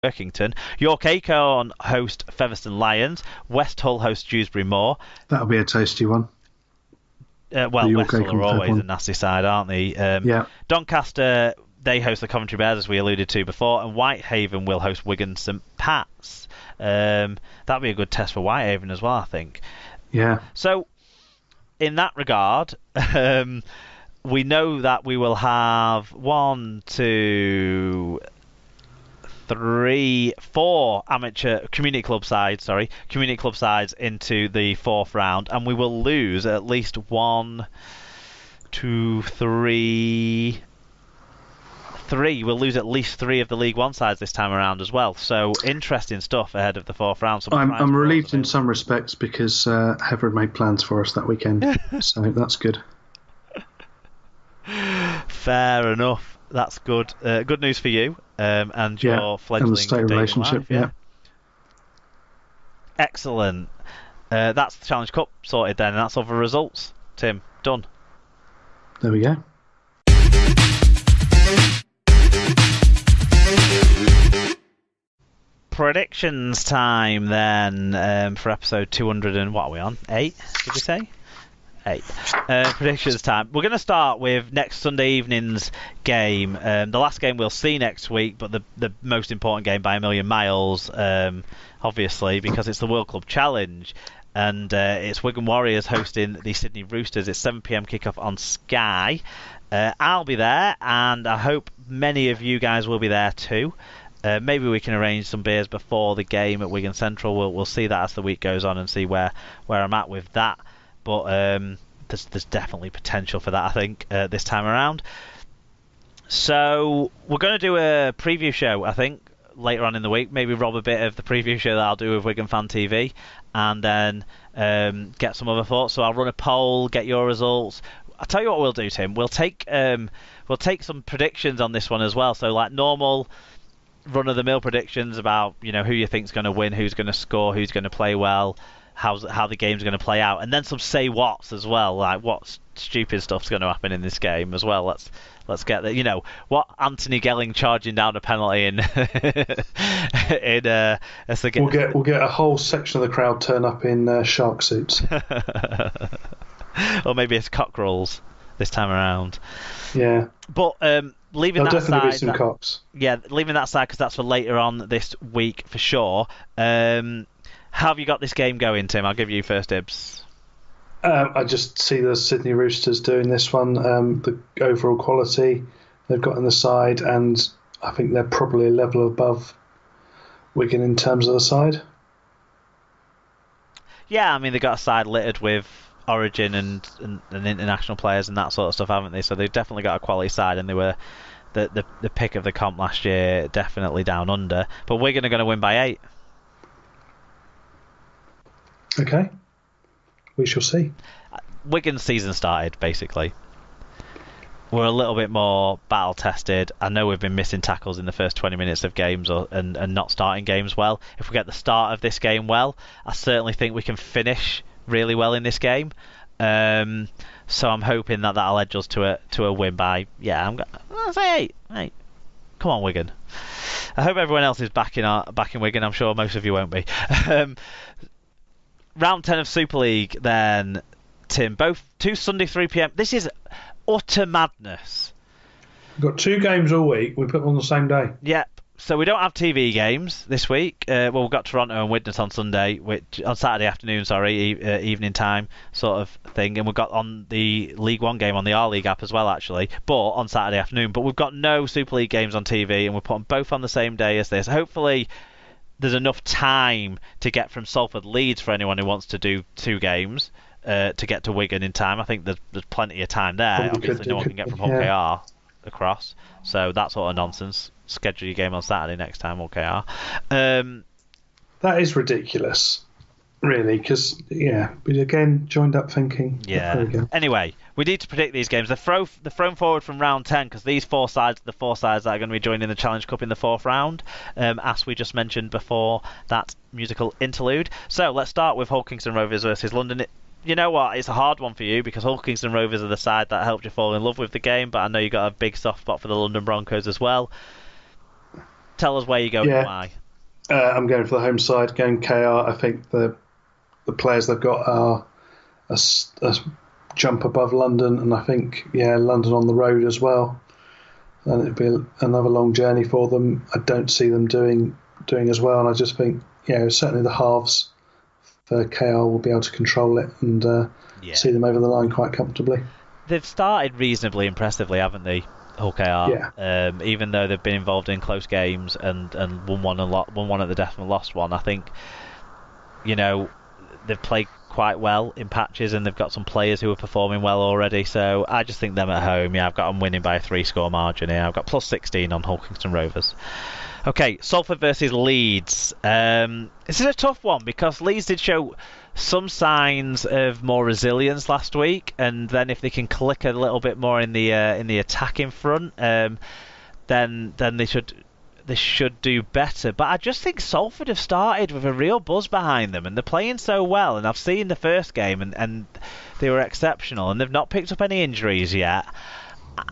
Workington. York Acorn host Featherstone Lions. West Hull host Dewsbury Moor. That'll be a tasty one. West Hull are always a nasty side, aren't they? Yeah. Doncaster, they host the Coventry Bears, as we alluded to before, and Whitehaven will host Wigan St Pat's. That'll be a good test for Whitehaven as well, I think. Yeah. So, in that regard, we know that we will have 4 amateur community club sides into the 4th round, and we will lose at least 3. We'll lose at least 3 of the League One sides this time around as well. So interesting stuff ahead of the 4th round. I'm relieved in some respects because Heather had made plans for us that weekend, so that's good. Fair enough. That's good. Good news for you and your fledgling and the state relationship. Life, yeah. Excellent. That's the Challenge Cup sorted then, and that's all the results. Tim, done. There we go. Predictions time then for episode 200 and what are we on? 8? Did we say? 8. Predictions time. We're going to start with next Sunday evening's game. The last game we'll see next week, but the most important game by a million miles, obviously, because it's the World Club Challenge. And it's Wigan Warriors hosting the Sydney Roosters. It's 7 p.m. kickoff on Sky. I'll be there, and I hope many of you guys will be there too. Maybe we can arrange some beers before the game at Wigan Central. We'll see that as the week goes on and see where I'm at with that. But there's definitely potential for that, I think, this time around. So we're going to do a preview show, I think, later on in the week. Maybe rob a bit of the preview show that I'll do with Wigan Fan TV, and then get some other thoughts. So I'll run a poll, get your results. I'll tell you what we'll do, Tim. We'll take some predictions on this one as well. So like normal run-of-the-mill predictions about who you think's going to win, who's going to score, who's going to play well, how the game's going to play out, and then some say whats as well, like what stupid stuff's going to happen in this game as well. Let's get that. What Anthony Gelling charging down a penalty in We'll get a whole section of the crowd turn up in shark suits. Or maybe it's cockerels this time around. Yeah. But leaving There'll that definitely side, be some cocks. Yeah, leaving that side because that's for later on this week for sure. How have you got this game going, Tim? I'll give you first dibs. I just see the Sydney Roosters doing this one. The overall quality they've got in the side, and I think they're probably a level above Wigan in terms of the side. Yeah, I mean they've got a side littered with Origin and international players and that sort of stuff, haven't they? So they've definitely got a quality side, and they were the pick of the comp last year, definitely down under. But Wigan are going to win by 8. Okay, we shall see. Wigan's season started, basically. We're a little bit more battle tested. I know we've been missing tackles in the first 20 minutes of games and not starting games well. If we get the start of this game well, I certainly think we can finish really well in this game. So I'm hoping that'll edge us to a win by, I'm going to say 8. Come on, Wigan. I hope everyone else is back in Wigan. I'm sure most of you won't be. Round 10 of Super League then, Tim. Both 2 Sunday 3 p.m. This is utter madness. We've got 2 games all week. We put them on the same day. Yep. So we don't have TV games this week. We've got Toronto and Widnes on Sunday, on Saturday afternoon, evening time sort of thing. And we've got on the League One game on the R-League app as well, actually, but on Saturday afternoon. But we've got no Super League games on TV, and we're putting both on the same day as this. Hopefully there's enough time to get from Salford Leeds for anyone who wants to do 2 games to get to Wigan in time. I think there's plenty of time there. Probably Obviously, no one can get from OKR across, so that sort of nonsense. Schedule your game on Saturday next time, OKR. That is ridiculous, really, because, but again, joined up thinking. Yeah. Anyway, we need to predict these games. They're thrown forward from round 10 because these 4 sides are the 4 sides that are going to be joining the Challenge Cup in the 4th round, as we just mentioned before that musical interlude. So let's start with Hull Kingston Rovers versus London. You know what? It's a hard one for you because Hull Kingston Rovers are the side that helped you fall in love with the game, but I know you got a big soft spot for the London Broncos as well. tell us where you're going and why. I'm going for the home side, going KR. I think the players they've got are a jump above London, and I think, London on the road as well. And it'd be another long journey for them. I don't see them doing as well, and I just think, certainly the halves for KR will be able to control it and see them over the line quite comfortably. They've started reasonably impressively, haven't they, Hull KR? Yeah. Even though they've been involved in close games and won one at the death and lost one, I think, they've played quite well in patches and they've got some players who are performing well already. So I just think them at home. I've got them winning by a 3-score margin here. I've got plus 16 on Hull Kingston Rovers. Okay, Salford versus Leeds. This is a tough one because Leeds did show some signs of more resilience last week, and then if they can click a little bit more in the attacking front, then they should do better. But I just think Salford have started with a real buzz behind them, and they're playing so well. And I've seen the first game, and they were exceptional, and they've not picked up any injuries yet.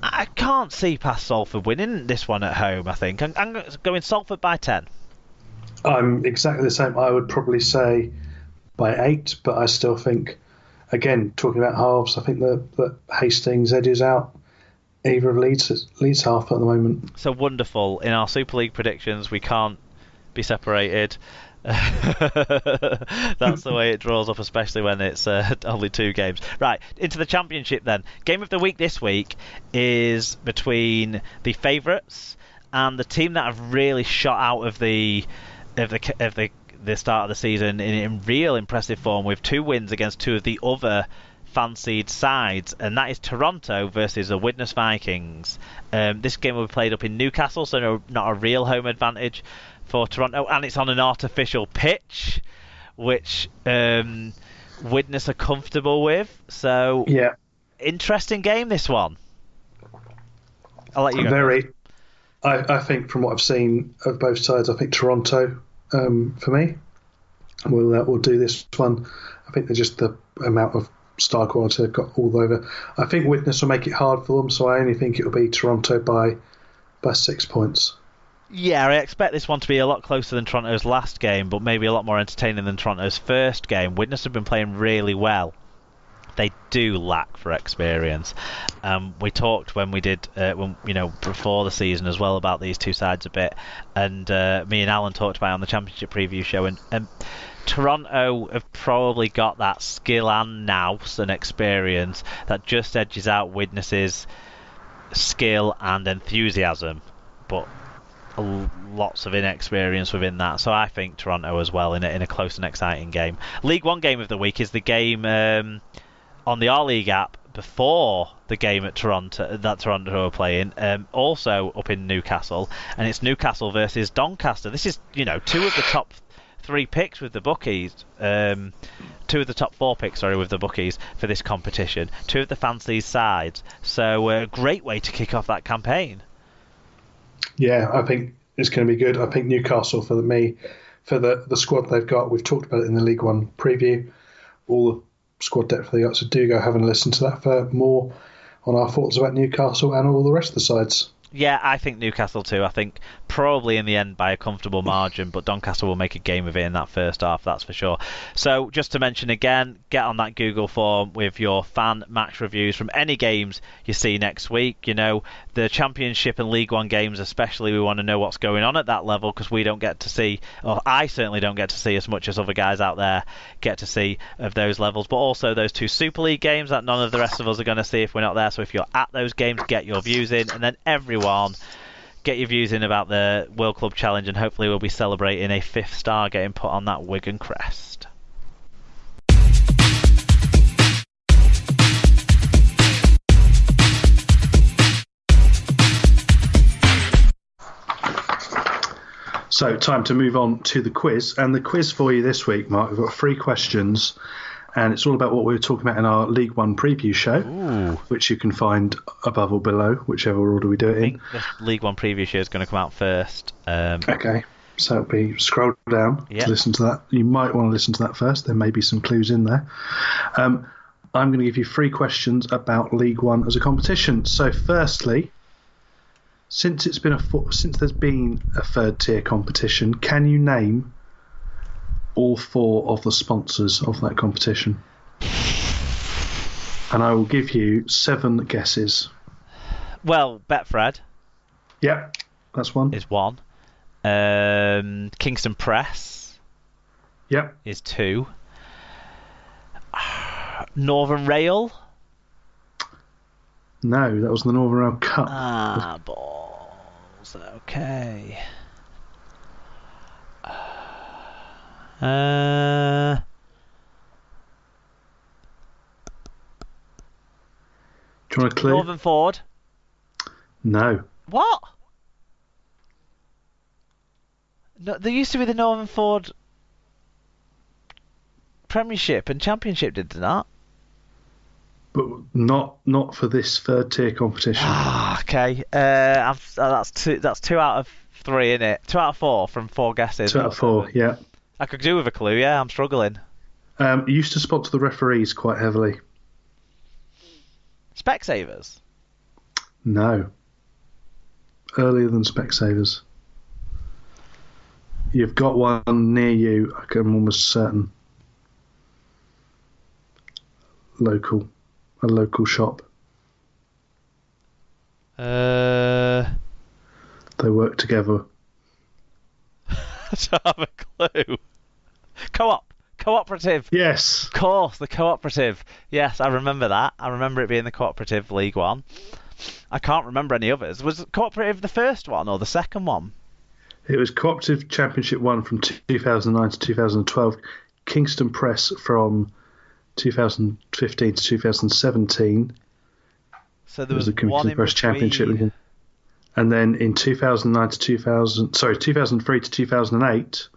I can't see past Salford winning this one at home, I think. I'm going Salford by 10. I'm exactly the same. I would probably say by 8, but I still think, again, talking about halves, I think that Hastings edges out either of Leeds half at the moment. So wonderful. In our Super League predictions, we can't be separated. That's the way it draws up, especially when it's only 2 games. Right, into the Championship then. Game of the week this week is between the favourites and the team that have really shot out of the start of the season in real impressive form with 2 wins against 2 of the other fancied sides, and that is Toronto versus the Widnes Vikings. This game will be played up in Newcastle, so not a real home advantage for Toronto, and it's on an artificial pitch, which Widnes are comfortable with. So, interesting game, this one. I'll let you go. Very. I think from what I've seen of both sides, I think Toronto, for me, will do this one. I think they're just the amount of star quality they've got all over. I think Widnes will make it hard for them, so I only think it'll be Toronto by 6 points. Yeah, I expect this one to be a lot closer than Toronto's last game, but maybe a lot more entertaining than Toronto's first game. Widnes have been playing really well. They do lack for experience. We talked when we did, before the season as well about these two sides a bit, and me and Alan talked about it on the Championship preview show. And Toronto have probably got that skill and nous and experience that just edges out Widnes's skill and enthusiasm, but lots of inexperience within that. So I think Toronto as well in a close and exciting game. League One game of the week is the game on the R-League app before the game at Toronto are playing, also up in Newcastle, and it's Newcastle versus Doncaster. This is 2 of the top 3 picks with the bookies, 2 of the top 4 picks, with the bookies for this competition. 2 of the fancy sides, so a great way to kick off that campaign. Yeah, I think it's going to be good. I think Newcastle, for the squad they've got, we've talked about it in the League One preview, all the squad depth they got, so do go have and listen to that for more on our thoughts about Newcastle and all the rest of the sides. Yeah, I think Newcastle too. I think probably in the end by a comfortable margin, but Doncaster will make a game of it in that first half, that's for sure. So just to mention again, get on that Google form with your fan match reviews from any games you see next week. The Championship and League One games especially, we want to know what's going on at that level, because we don't get to see, or I certainly don't get to see as much as other guys out there get to see of those levels, but also those 2 Super League games that none of the rest of us are going to see if we're not there. So if you're at those games, get your views in, and then everyone get your views in about the World Club Challenge, and hopefully we'll be celebrating a 5th star getting put on that Wigan crest. So time to move on to the quiz, and the quiz for you this week, Mark, we've got 3 questions, and it's all about what we were talking about in our League One preview show, which you can find above or below, whichever order we do it in. I think the League One preview show is going to come out first. Okay, so it'll be scroll down to listen to that. You might want to listen to that first. There may be some clues in there. I'm going to give you 3 questions about League One as a competition. So firstly, Since there's been a third tier competition, can you name all 4 of the sponsors of that competition? And I will give you 7 guesses. Well, Betfred. Yep, that's one. Is 1. Kingston Press. Yep. Is 2. Northern Rail. No, that was the Northern Rail Cup. Ah, balls. Okay. Do you want a clue? Northern Ford. No. What? No, there used to be the Northern Ford Premiership and Championship, did they not? But not for this third tier competition. Ah, okay. That's 2 out of 3, isn't it? 2 out of 4 from 4 guesses. 2 out of 4, yeah. I could do with a clue, yeah. I'm struggling. Used to sponsor the referees quite heavily. Specsavers? No. Earlier than Specsavers. You've got one near you, I'm almost certain. A local shop. I They work together. don't have a clue. Cooperative. Yes. Of course, the cooperative. Yes, I remember that. I remember it being the cooperative League One. I can't remember any others. Was cooperative the first one or the second one? It was Cooperative Championship 1 from 2009 to 2012. Kingston Press from 2015 to 2017. So there was the one in Press Championship. between. And then in 2003 to 2008.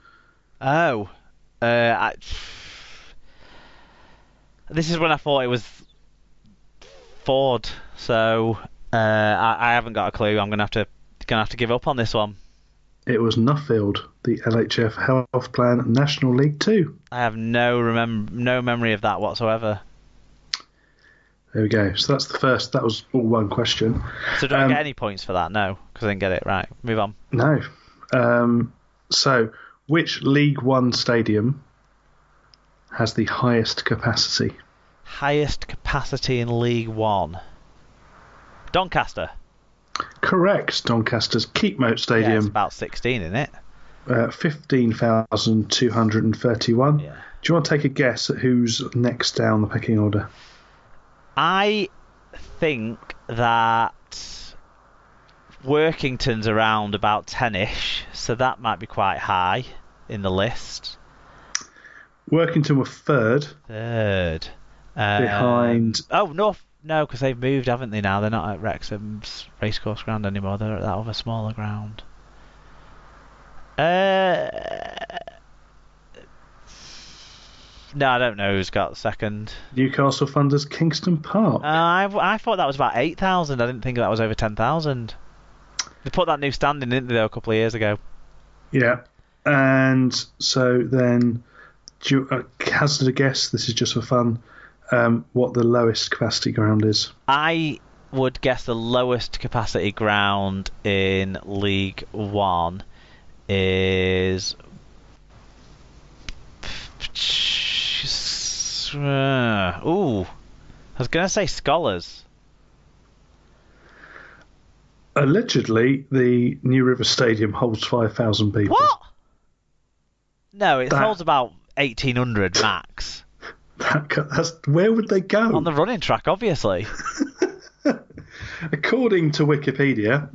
Oh. This is when I thought it was Ford, so I haven't got a clue. I'm gonna have to give up on this one. It was Nuffield, the LHF Health Plan National League 2. I have no memory of that whatsoever. There we go. So that's the first. That was all one question. So do I get any points for that? No, because I didn't get it right. Move on. No. So, which League One stadium has the highest capacity? Highest capacity in League One. Doncaster. Correct. Doncaster's Keepmoat Stadium. Yeah, it's about 16, isn't it? 15,231. Yeah. Do you want to take a guess at who's next down the pecking order? I think that Workington's around about 10-ish, so that might be quite high in the list. Workington were third. Behind... No, because they've moved, haven't they, now? They're not at Wrexham's Racecourse Ground anymore. They're at that other smaller ground. No, I don't know who's got second. Newcastle Thunder's Kingston Park. I thought that was about 8,000. I didn't think that was over 10,000. They put that new stand in, didn't they, though, a couple of years ago? Yeah. And so then, hazard a guess, this is just for fun, what the lowest capacity ground is. I would guess the lowest capacity ground in League One is... I was going to say Scholars. Allegedly, the New River Stadium holds 5,000 people. What? No, it holds about 1,800 max. Where would they go? On the running track, obviously. According to Wikipedia,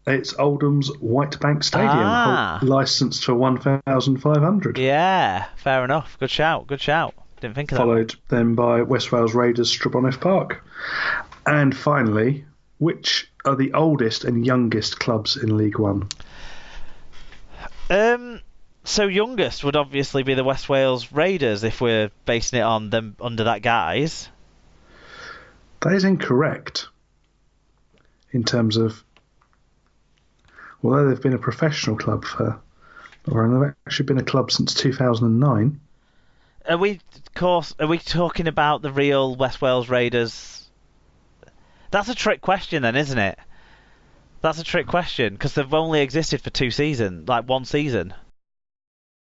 it's Oldham's White Bank Stadium, licensed for 1,500. Yeah, fair enough. Good shout. Didn't think of that. Followed then by West Wales Raiders Straboniff Park. And finally, which are the oldest and youngest clubs in League One? So youngest would obviously be the West Wales Raiders if we're basing it on them under that guise. That is incorrect. In terms of, although they've been a professional club they've actually been a club since 2009. Are we talking about the real West Wales Raiders? That's a trick question then, isn't it? That's a trick question because they've only existed for 2 seasons, like 1 season.